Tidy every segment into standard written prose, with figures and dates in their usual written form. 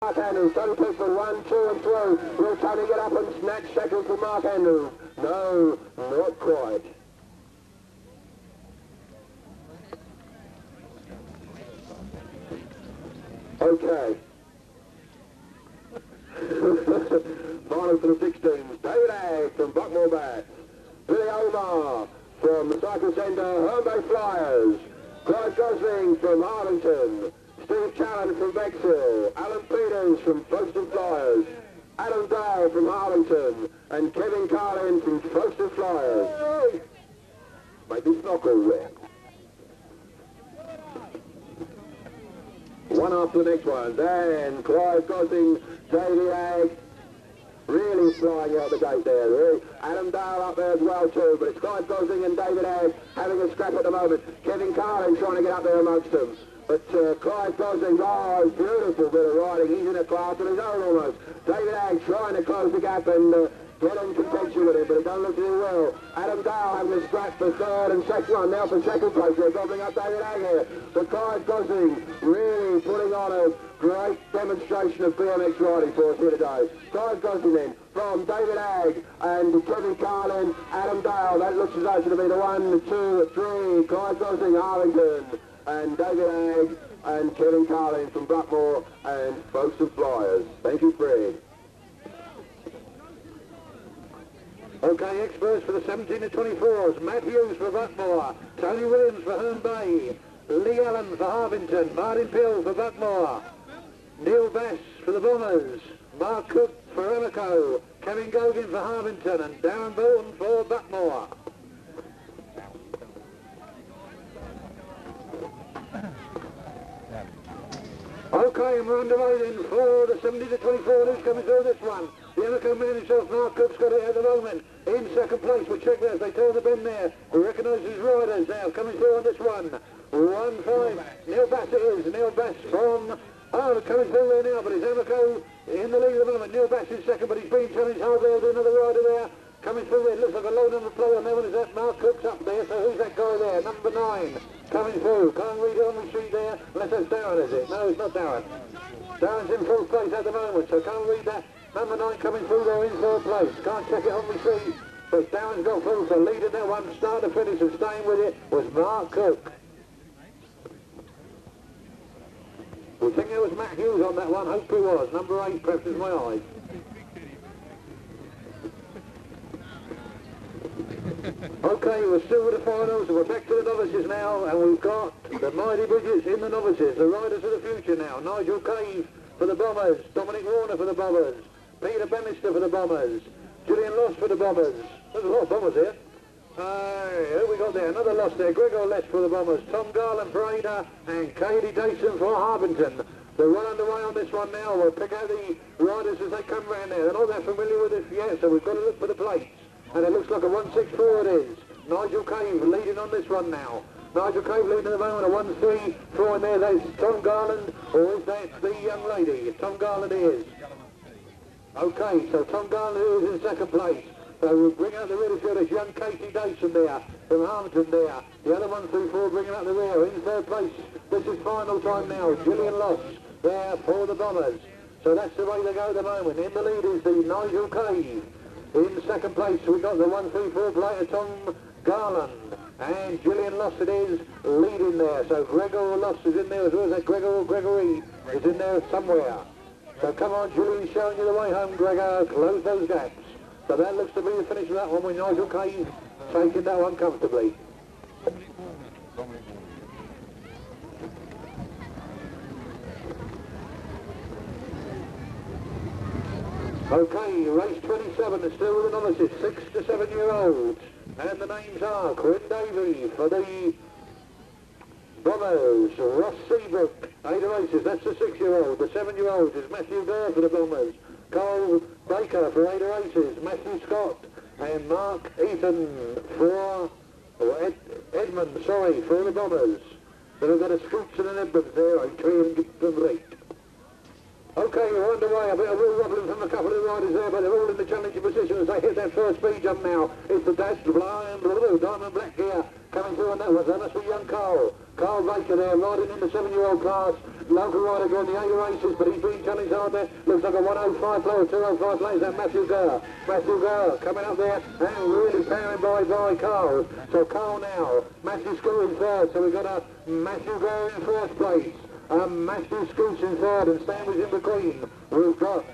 Mark Andrews, Tony Pickford, 1, 2 and 3. Will Tony get up and snatch second from Mark Andrews? No, not quite. Okay. Final for the 16s. David Agg from Buckmore Bats. Billy Omar from the Cycle Centre, Home Bay Flyers. Clive Gosling from Arlington. Steve Challen from Bexhill. Alan Peters from Folkestone Flyers. Adam Dale from Arlington. And Kevin Carlin from Folkestone Flyers. Maybe Snockle there. One after the next one. Then Clive Gosling, Davey Agg, really flying out the gate there. Really. Adam Dale up there as well too, but it's Clive Gosling and David Agg having a scrap at the moment. Kevin Carlin trying to get up there amongst them. But Clive Gosling, oh, beautiful bit of riding. He's in a class of his own almost. David Agg trying to close the gap and get in contention with him, but it doesn't look too well. Adam Dale having a scratch for third and second one. Now for second place, they're gobbling up David Agg here. But Clive Gosling really putting on a great demonstration of BMX riding for us here today. Clive Gosling then, from David Agg and Kevin Carlin, Adam Dale. That looks as though it's going to be the 1, 2, 3. Clive Gosling, Arlington, and David Agg and Kevin Carlin from Buckmore and Folkestone Flyers. Thank you, Fred. Okay, experts for the 17 to 24s. Matt Hughes for Buckmore, Tony Williams for Herne Bay, Lee Allen for Harvington, Martin Pill for Buckmore, Neil Bass for the Bombers, Mark Cook for Emeco, Kevin Gogan for Harvington, and Darren Bolton for Buckmore. Okay, and we're underway then for the 70 to 24. Who's coming through this one? The Emeco man himself, Mark Cook's got it at the moment. In second place, we'll check that as they turn the bend there. We recognise his riders now coming through on this one. 1-5. Neil Bass it is. Neil Bass from... Oh, coming through there now, but it's Emeco in the lead at the moment. Neil Bass in second, but he's been challenged hard there with another rider there. Coming through there, looks like a low number player on there. One is that Mark Cook's up there, so who's that guy there? Number 9. Coming through. Can't read it on the sheet there, unless that's Darren, is it? No, it's not Darren. Darren's in fourth place at the moment, so can't read that. Number 9 coming through there in third place. Can't check it on the sheet, but Darren's got full, so leading that one, start to finish and staying with it was Mark Cook. We think there was Matt Hughes on that one, hope he was. Number 8 presses my eyes. Okay, we're still with the finals, we're back to the novices now, and we've got the Mighty Bridges in the novices, the riders of the future now. Nigel Cave for the Bombers, Dominic Warner for the Bombers, Peter Bannister for the Bombers, Julian Loss for the Bombers. There's a lot of Bombers here. Who we got there? Another loss there. Gregor Less for the Bombers, Tom Garland for Ada, and Katie Dayson for Harvington. They're well underway on this one now. We'll pick out the riders as they come round there. They're not that familiar with this yet, so we've got to look for the plates. And it looks like a 1-6-4 it is. Nigel Cave leading on this one now. Nigel Cave leading at the moment, a 1-3-4 in there. There's Tom Garland, or is that the young lady? Tom Garland is. Okay, so Tom Garland is in second place. So we'll bring out the rear field. There's young Katie Dayson there, from Harvington there. The other 1-3-4 bringing out the rear. In third place, this is final time now. Julian Loss there for the Bombers. So that's the way they go at the moment. In the lead is the Nigel Cave. In second place, we got the 1-3-4 player, Tom Garland. And Julian Loss it is leading there. So Gregor Loss is in there as well as that Gregory is in there somewhere. So come on, Julian's showing you the way home, Gregor. Close those gaps. So that looks to be the finish of that one with Nigel Cave taking that one comfortably. Okay, race 27 is still with the novices, 6 to 7 year olds. And the names are Quinn Davey for the Bombers, Ross Seabrook, 8 races, that's the 6-year-old. The 7-year-old is Matthew Durr for the Bombers, Cole Baker for 8 races, Matthew Scott, and Mark Eaton for, Edmund, sorry, for the Bombers. Then we've got a Scoots and an Edmonds there, a tree and Gibson Lake. Okay, we're underway. A bit of real wobbling from a couple of riders there, but they're all in the challenging position as they hit their first speed jump now. It's the dashed blind blue, diamond black here coming through on that one. That must be young Carl. Carl Baker there, riding in the 7-year-old class. Local rider going the 80 races, but he's being challenged hard there. Looks like a 105 player, 205 player. Is that Matthew Gurr? Matthew Gurr coming up there and really powering by Carl. So Carl now, Matthew Scoot in third. So we've got a Matthew Gurr in first place. Matthew Scoots in third and Stanley's in between. We've got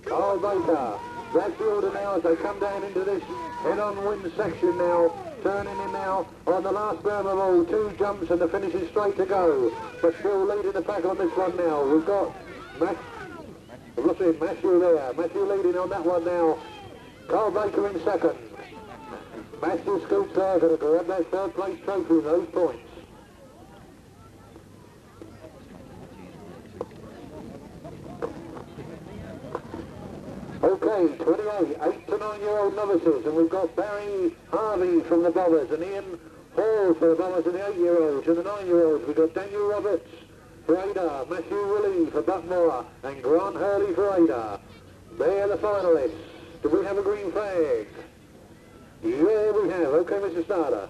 Carl Baker. That's the order now as they come down into this head-on wind section now. Turning in now on the last berm of all. 2 jumps and the finish is straight to go. But still leading the pack on this one now. We've got Matthew there. Matthew leading on that one now. Carl Baker in second. Matthew Scoots there going to grab that third place trophy with those points. Okay, 28, 8 to 9-year-old novices, and we've got Barry Harvey from the Bobbers and Ian Hall for the Bobbers and the 8-year-olds and the 9-year-olds. We've got Daniel Roberts for Ada, Matthew Willie for Buckmore and Grant Hurley for Ada. They're the finalists. Do we have a green flag? Yeah, we have. Okay, Mr. Starter.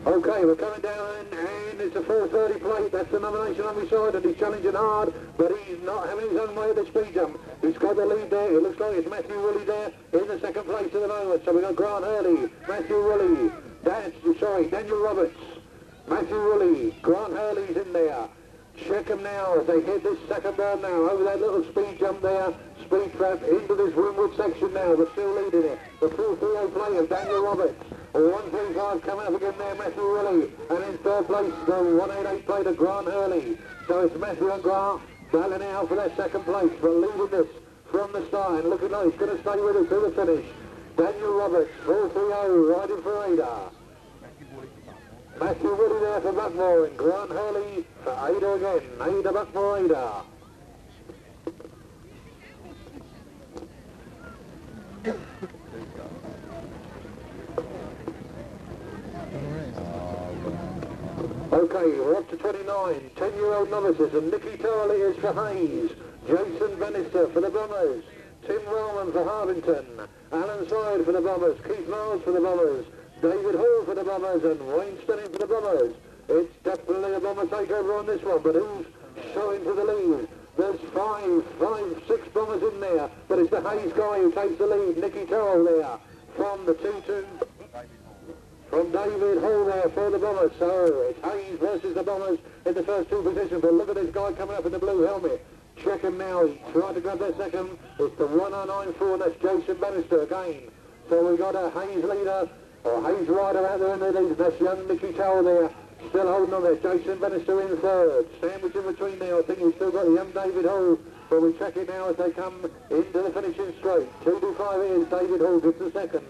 Okay, we're coming down and it's a 4:30 plate. That's the nomination on his side and he's challenging hard, but he's not having his own way at the speed jump. He's got the lead there. It looks like it's Matthew Willie there in the second place at the moment. So we've got Grant Hurley, Matthew Willie, Daniel Roberts, Matthew Willie, Grant Hurley's in there. Check them now as they hit this second berm now over that little speed jump there. Speed trap into this windward section now. We're still leading it. The 4-3-0 player, Daniel Roberts. 135 coming up again there, Matthew Willie. And in third place, the 188 player, Grant Hurley. So it's Matthew and Grant battling out for their second place. But leading this from the start and looking like he's going to stay with us to the finish. Daniel Roberts, 4-3-0, riding for Ada. Matthew Willie there for Buckmore and Grant Hurley for Ada again. Ada, Buckmore, Ada. Okay, we're up to 29, 10-year-old novices, and Nicky Tarley is for Hayes, Jason Bannister for the Bombers, Tim Roman for Harvington, Alan Side for the Bombers, Keith Miles for the Bombers, David Hall for the Bombers, and Wayne Stenning for the Bombers. It's definitely a Bomber takeover on this one, but who's showing to the lead? There's six Bombers in there, but it's the Hayes guy who takes the lead, Nicky Tarl there, from the 2-2. From David Hall there for the Bombers. So it's Hayes versus the Bombers in the first 2 positions. But look at this guy coming up in the blue helmet. Check him now. He tried to grab that second. It's the 1094. That's Jason Bannister again. So we've got a Hayes leader or Hayes rider out there in the lead. That's young Nicky Tower there. Still holding on there. Jason Bannister in third. Sandwich in between there. I think we've still got the young David Hall. But we check it now as they come into the finishing straight. 2-5 is David Hall gets the second.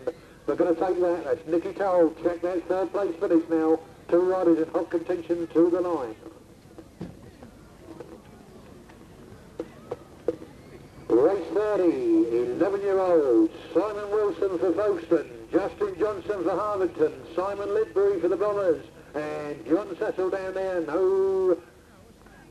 We're going to take that. That's Nicky Toll. Check that third place finish now. 2 riders in hot contention to the line. Race 30, 11-year-olds. Simon Wilson for Folkestone. Justin Johnson for Harvington. Simon Lidbury for the Bombers. And John Cecil down there. No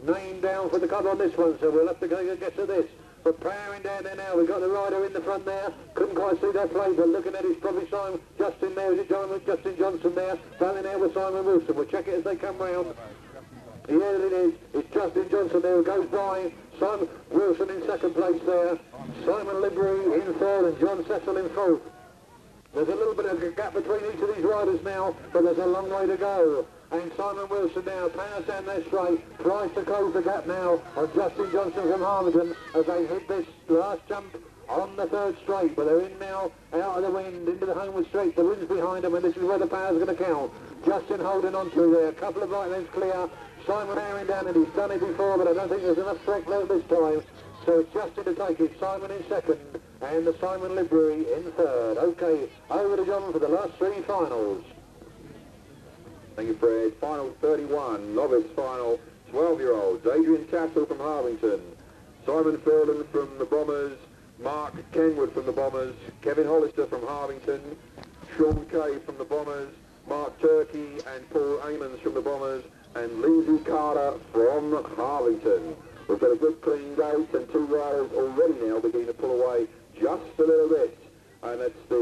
name down for the club on this one, so we'll have to go a guess at this. But powering down there now, we've got the rider in the front there. Couldn't quite see that play, but looking at it, it's probably Simon Justin there. Is it Justin Johnson there? Battling out with Simon Wilson. We'll check it as they come round. Yeah, it is. It's Justin Johnson there who goes by. Simon Wilson in second place there. Simon Libbury in third and John Cecil in fourth. There's a little bit of a gap between each of these riders now, but there's a long way to go. And Simon Wilson now powers down that straight, tries to close the gap now on Justin Johnson from Harvington as they hit this last jump on the third straight. But they're in now, out of the wind, into the homeward straight. The wind's behind them, and this is where the power's going to count. Justin holding on to there, a couple of right lengths clear. Simon powering down, and he's done it before, but I don't think there's enough track left this time. So it's Justin to take it, Simon in second, and the Simon Libbury in third. Okay, over to John for the last 3 finals. Thank you, Fred. Final 31, novice final, 12-year-olds. Adrian Tassel from Harvington, Simon Furlan from the Bombers, Mark Kenwood from the Bombers, Kevin Hollister from Harvington, Sean Kay from the Bombers, Mark Turkey and Paul Amons from the Bombers, and Lindsay Carter from Harvington. We've got a good clean race and 2 riders already now beginning to pull away just a little bit. And it's the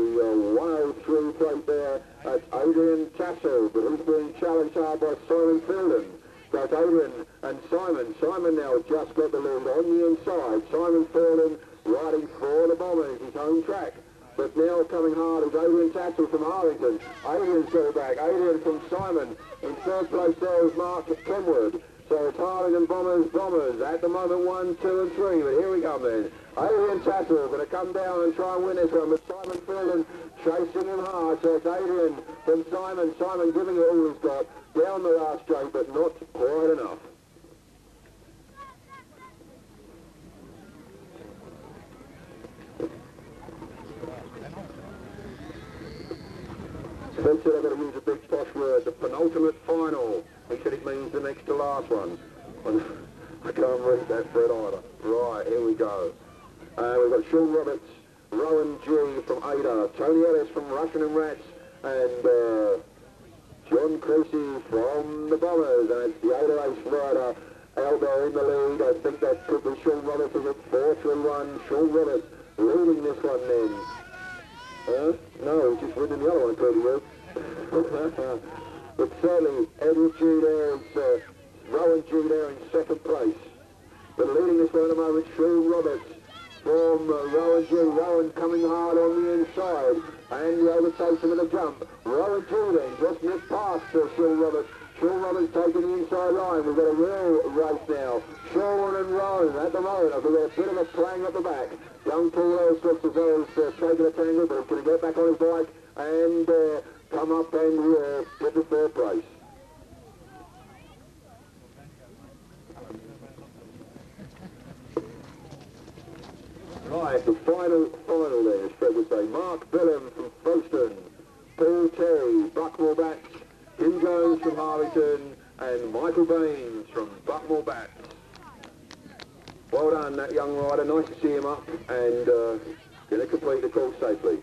103 plate there. That's Adrian Tassel, but he's being challenged hard by Simon Fielden. So it's Adrian and Simon. Simon now just got the lead on the inside. Simon Fielden riding for the Bombers, his home track. But now coming hard is Adrian Tassel from Arlington. Adrian's got it back. Adrian from Simon. In third place there is Mark Kenwood. So it's Arlington Bombers, Bombers. At the moment 1, 2 and 3. But here we come then. Adrian Tassel going to come down and try and win this one. But Simon Fielden chasing him hard. So it's Adrian from Simon. Simon giving it all he's got. Down the last straight, but not quite enough. Spencer, I've got to use a big posh word, the penultimate final. He said it means the next to last one. I can't read that Fred either. Right, here we go. We've got Sean Roberts, Rowan G from Ada, Tony Ellis from Russian and Rats, and John Creasy from the Bombers. And it's the Ada Ace rider out there in the lead. I think that could be Sean Roberts. Is it 4-3-1? Sean Roberts leading this one then. No, he's just winning the other one, according to you. But certainly, Edward G there is Rowan G there in second place. But leading this one at the moment, Sean Roberts from Rowan G. Rowan coming hard on the inside. And the overtakes him at the jump. Rowan G then just missed past Sean Roberts. Sean Roberts taking the inside line. We've got a real race now. Sean and Rowan at the moment. We've got a bit of a clang at the back. Young Paul Ellis looks as though he's taking a tangle, but he's going to get back on his bike and come up and get the third place. Right, the final there, as Fred would say. Mark Billham from Folkestone, Paul Terry, Buckmore Bats, Tim Jones from Harlington, and Michael Baines from Buckmore Bats. Well done, that young rider. Nice to see him up and going to complete the course safely.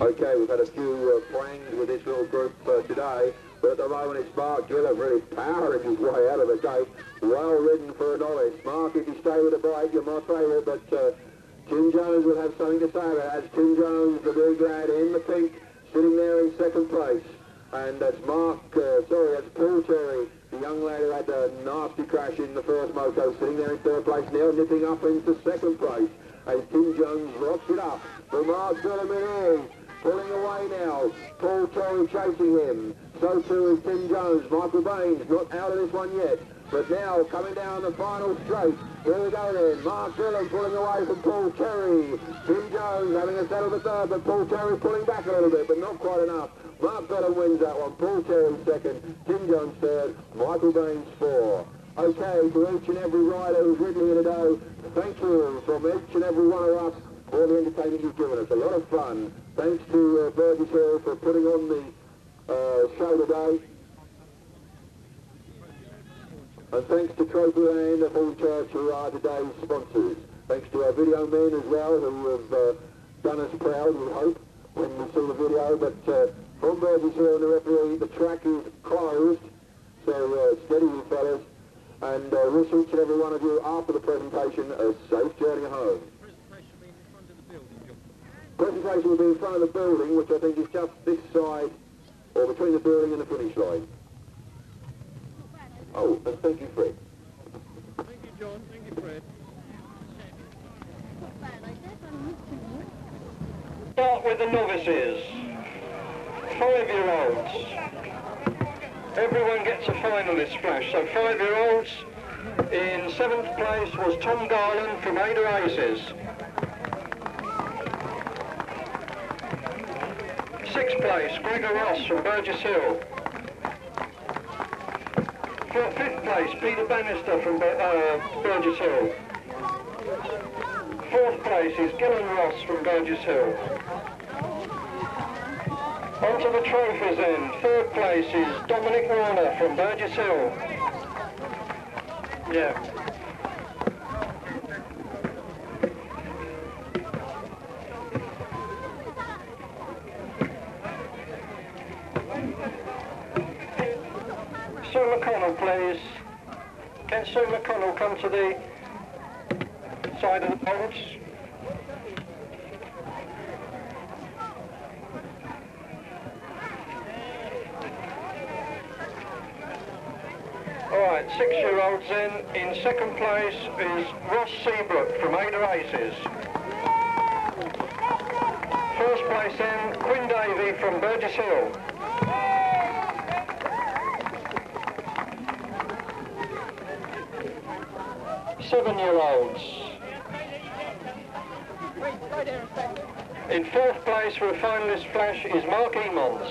Okay, we've had a few prangs with this little group today, but at the moment it's Mark Gillett really powering his way out of the gate. Well ridden for a novice. Mark, if you stay with the bike, you're my favourite, but Tim Jones will have something to say about it. That's Tim Jones, the big lad in the pink, sitting there in second place. And that's that's Paul Terry, the young lad who had a nasty crash in the first moto, sitting there in third place, now nipping up into second place. As Tim Jones rocks it up. But Mark Billham in pulling away now. Paul Terry chasing him. So too is Tim Jones. Michael Baines not out of this one yet. But now coming down the final straight. Here we go then. Mark Billham pulling away from Paul Terry. Tim Jones having a settle for third, but Paul Terry pulling back a little bit, but not quite enough. Mark Billham wins that one. Paul Terry second. Tim Jones third. Michael Baines fourth. Okay, to each and every rider who's ridden here today, thank you from each and every one of us for the entertainment you've given us. A lot of fun. Thanks to Burgess for putting on the show today. And thanks to Trophy Land and Hall Church, who are today's sponsors. Thanks to our video men as well, who have done us proud, we hope, when we see the video. But from Burgess and the referee, the track is closed. So steady you fellas. And wish each and every one of you, after the presentation, a safe journey home. Presentation will be in front of the building, which I think is just this side, or between the building and the finish line. Oh, and thank you, Fred. Thank you, John. Thank you, Fred. Start with the novices. 5-year-olds. Everyone gets a finalist splash. So 5-year-olds. In 7th place was Tom Garland from Ada Aces. 6th place, Gregor Ross from Burgess Hill. 5th place, Peter Bannister from Burgess Hill. 4th place is Gillen Ross from Burgess Hill. On to the trophies end. 3rd place is Dominic Warner from Burgess Hill. Yeah. Sue McConnell, please? Can Sue McConnell come to the side of the boards? All right, 6-year-olds in second place is Ross Seabrook from Ada Aces. First place in, Quinn Davey from Burgess Hill. Seven-year-olds. In fourth place for a finalist flash is Mark Emons.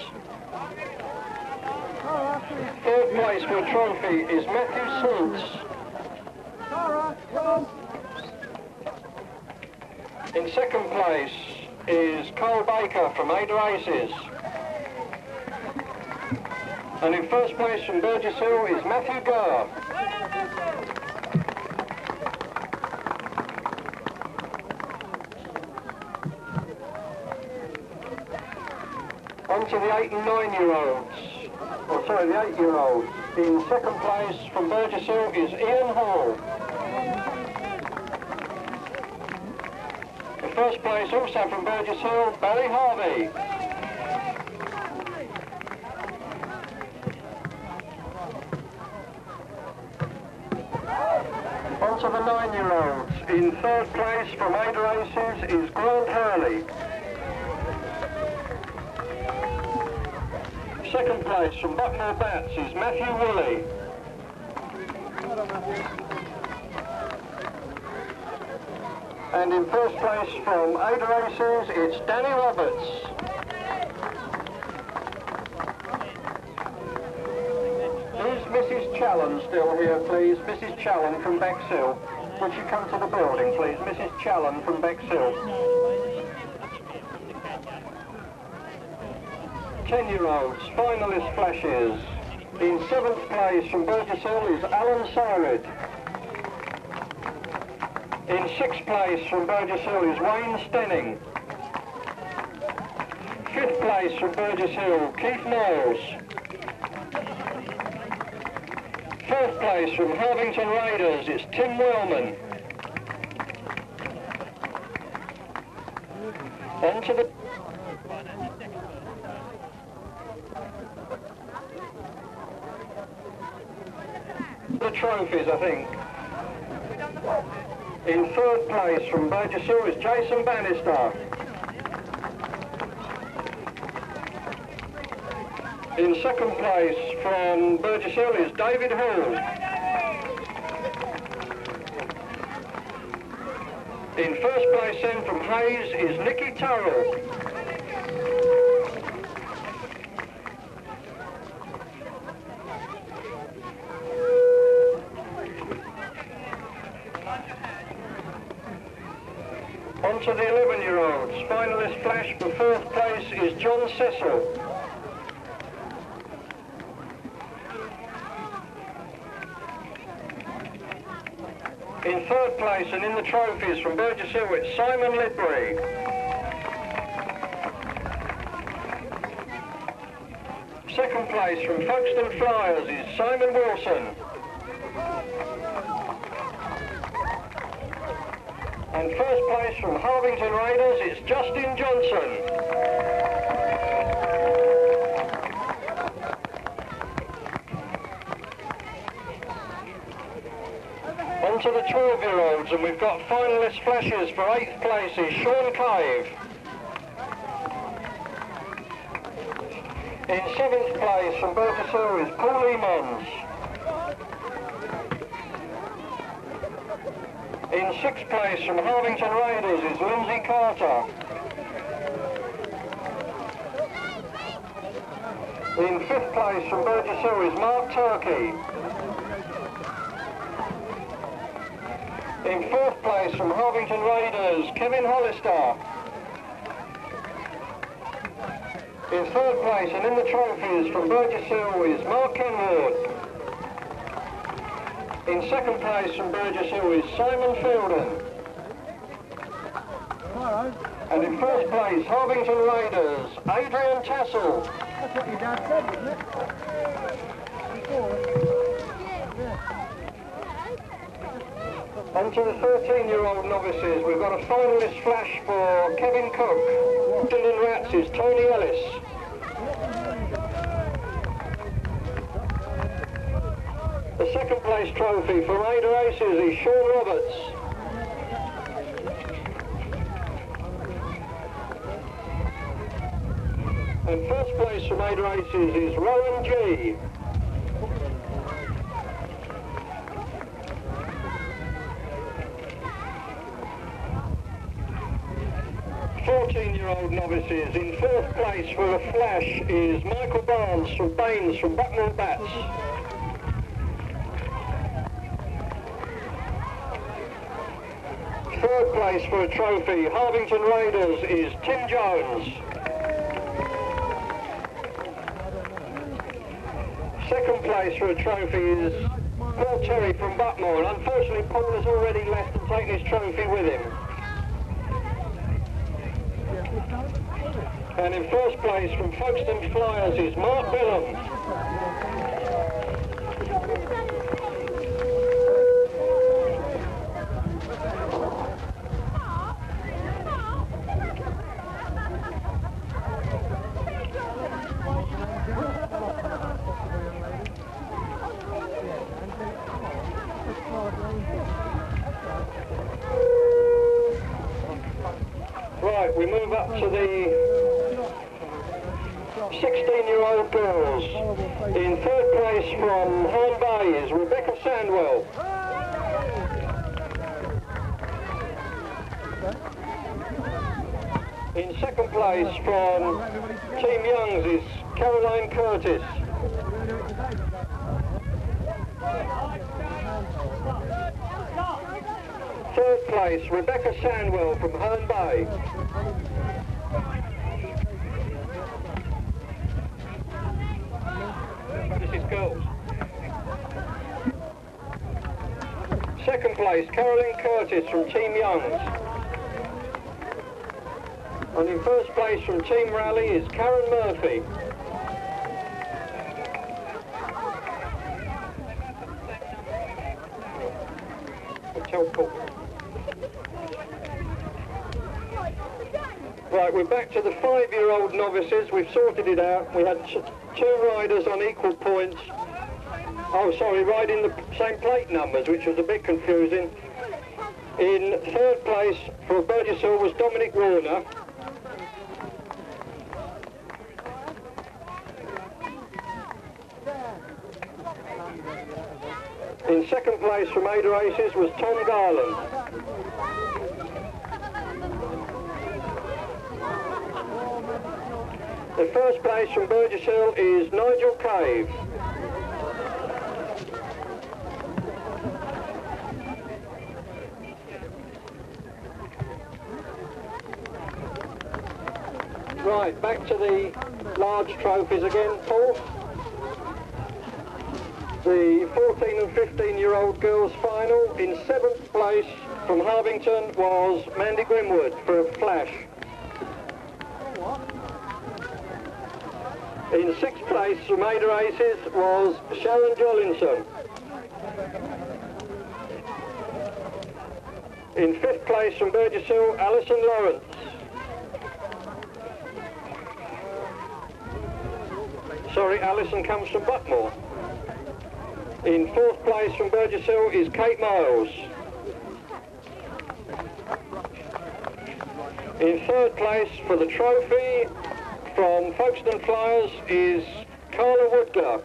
Third place for a trophy is Matthew Sloots. In second place is Carl Baker from Ada Aces. And in first place from Burgess Hill is Matthew Garr. On to the 8 and 9-year-olds. Oh, sorry, the 8-year-olds. In second place from Burgess Hill is Ian Hall. In first place also from Burgess Hill, Barry Harvey. On to the 9-year-olds. In third place from Ada Aces is Grant Hurley. Second place from Buckmore Bats is Matthew Woolley. And in first place from Ada Aces, it's Danny Roberts. Is Mrs. Challen still here, please? Mrs. Challen from Bexhill. Would you come to the building, please? Mrs. Challen from Bexhill. 10-year-olds, finalist flashes. In 7th place from Burgess Hill is Alan Syred. In 6th place from Burgess Hill is Wayne Stenning. 5th place from Burgess Hill, Keith Knowles. 4th place from Harvington Raiders, it's Tim Wellman. On to the trophies, I think. In 3rd place from Burgess Hill is Jason Bannister. In 2nd place from Burgess Hill is David Hall. In 1st place then from Hayes is Nicky Turrell. On to the 11-year-olds. Finalist flash for 4th place is John Cecil. In 3rd place and in the trophies from Burgess Hill, it's Simon Lidbury. Second place from Folkestone Flyers is Simon Wilson. And first place from Harvington Raiders, it's Justin Johnson. On to the 12-year-olds, and we've got finalist flashes for 8th place is Sean Cave. In 7th place from Burgess Hill is Paul Emons. In 6th place from Harvington Raiders is Lindsay Carter. In 5th place from Burgess Hill is Mark Turkey. In 4th place from Harvington Raiders, Kevin Hollister. In 3rd place and in the trophies from Burgess Hill is Mark Kenward. In 2nd place from Burgess Hill is Simon Fielden. And in 1st place, Harvington Raiders, Adrian Tassel. That's what your dad said, wasn't it? Before. On to the 13-year-old novices. We've got a finalist flash for Kevin Cook. Second in Rats is Tony Ellis. The second place trophy for Ada Aces is Sean Roberts. And first place from Ada Aces is Rowan G. Fourteen-year-old novices. In fourth place for a flash is Michael Barnes from Baines from Bucknell Bats. Third place for a trophy, Harvington Raiders, is Tim Jones. Second place for a trophy is Paul Terry from Buckmore. Unfortunately, Paul has already left and taken his trophy with him. And in first place from Folkestone Flyers is Mark Billum. Right, we move up to the 16-year-old girls. In third place from Herne Bay is Rebecca Sandwell. In second place from Team Youngs is Caroline Curtis. Third place, Rebecca Sandwell from Herne Bay. This is girls. Second place, Caroline Curtis from Team Youngs. And in first place from Team Rally is Karen Murphy. Right, we're back to the 5-year-old novices. We've sorted it out. We had two riders on equal points. Oh, sorry, riding the same plate numbers, which was a bit confusing. In third place for Burgess Hill was Dominic Warner. In second place from Ada Aces was Tom Garland. The first place from Burgess Hill is Nigel Cave. Right, back to the large trophies again, Paul. The 14 and 15-year-old girls final. In 7th place from Harvington was Mandy Grimwood for a flash. In 6th place from Ada Aces was Sharon Jollinson. In 5th place from Burgess Hill, Alison Lawrence. Sorry, Alison comes from Buckmore. In 4th place from Burgess Hill is Kate Miles. In 3rd place for the trophy from Folkestone Flyers is Carla Woodler.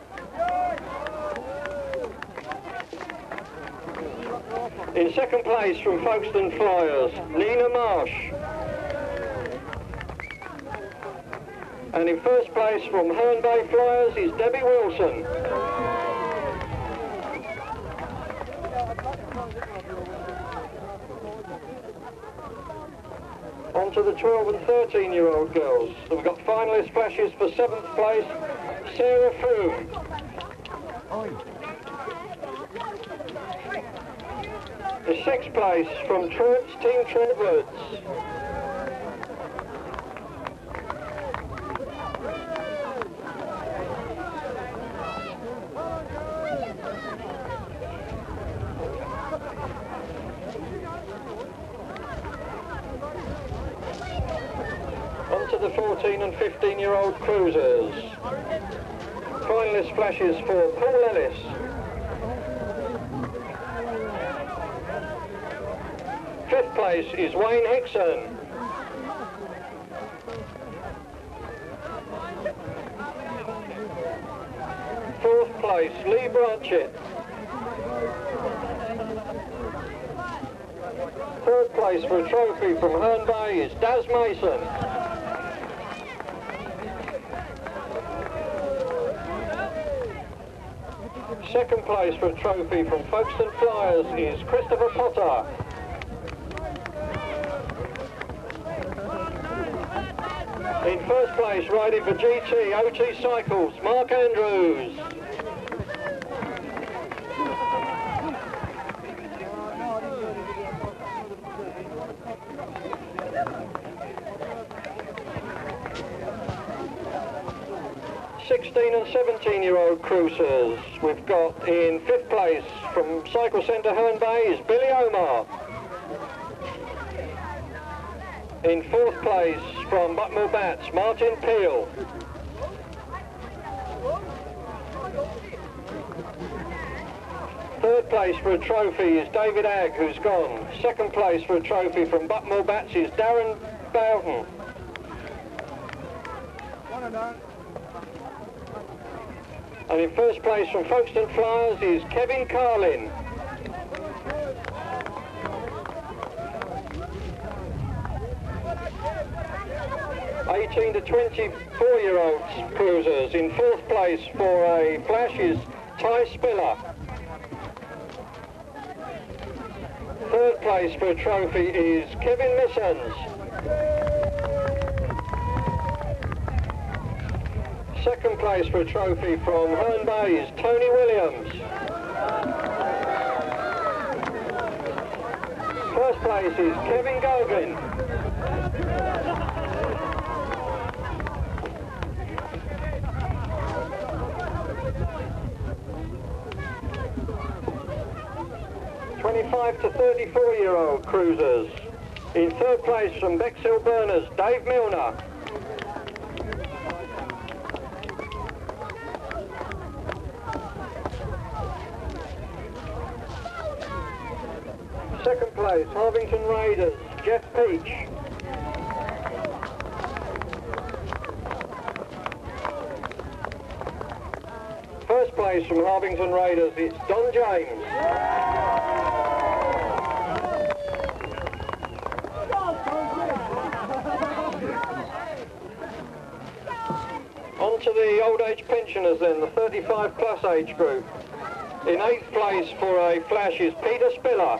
In 2nd place from Folkestone Flyers, Nina Marsh. And in 1st place from Herne Bay Flyers is Debbie Wilson. On to the 12 and 13-year-old girls. So we've got finalist flashes for 7th place, Sarah Froome. The 6th place from Team Trent Woods. to the 14 and 15-year-old cruisers. Finalist flashes for Paul Ellis. Fifth place is Wayne Hickson. Fourth place, Lee Branchett. Third place for a trophy from Herne Bay is Daz Mason. Second place for a trophy from Folkestone Flyers is Christopher Potter. In first place, riding for GT OT Cycles, Mark Andrews. And 17-year-old cruisers. We've got in fifth place from Cycle Centre Herne Bay is Billy Omar. In fourth place from Buckmore Bats, Martin Peel. Third place for a trophy is David Agg, who's gone. Second place for a trophy from Buckmore Bats is Darren Bowden. And in first place from Folkestone Flyers is Kevin Carlin. (18 to 24-year-old cruisers). In fourth place for a flash is Ty Spiller. Third place for a trophy is Kevin Missons. Second place for a trophy from Herne Bay is Tony Williams. First place is Kevin Gogin. (25 to 34-year-old cruisers). In third place from Bexhill Burners, Dave Milner. Second place, Harvington Raiders, Jeff Peach. First place from Harvington Raiders, it's Don James. On to the old age pensioners then, the 35 plus age group. In eighth place for a flash is Peter Spiller.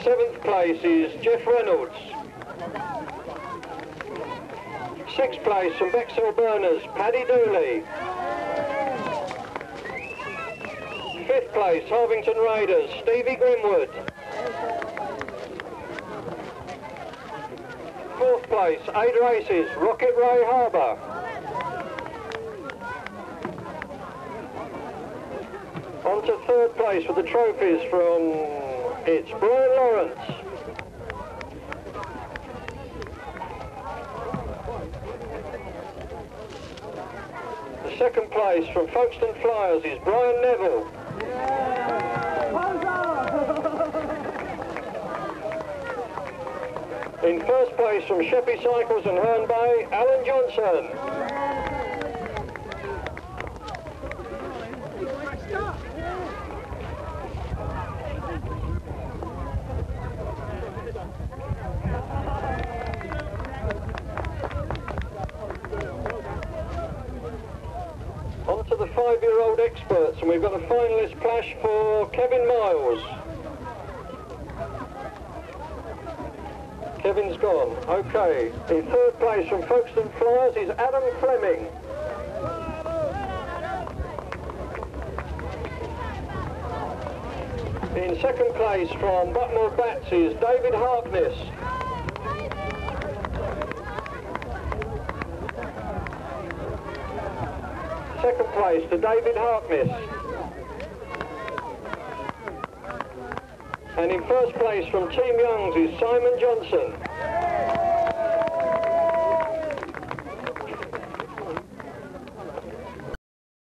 Seventh place is Jeff Reynolds. Sixth place from Bexhill Burners, Paddy Dooley. Fifth place, Harvington Raiders, Stevie Grimwood. Fourth place, 8 races, Rocket Ray Harbour. On to third place for the trophies from it's Brian Lawrence. The second place from Folkestone Flyers is Brian Neville. In first place from Sheppey Cycles and Herne Bay, Alan Johnson. On to the 5-year-old experts, and we've got a finalist flash for Kevin Miles. Kevin's gone. Okay. In third place from Folkestone Flyers is Adam Fleming. In second place from Buckmore Bats is David Harkness. Second place to David Harkness. And in first place from Team Youngs is Simon Johnson.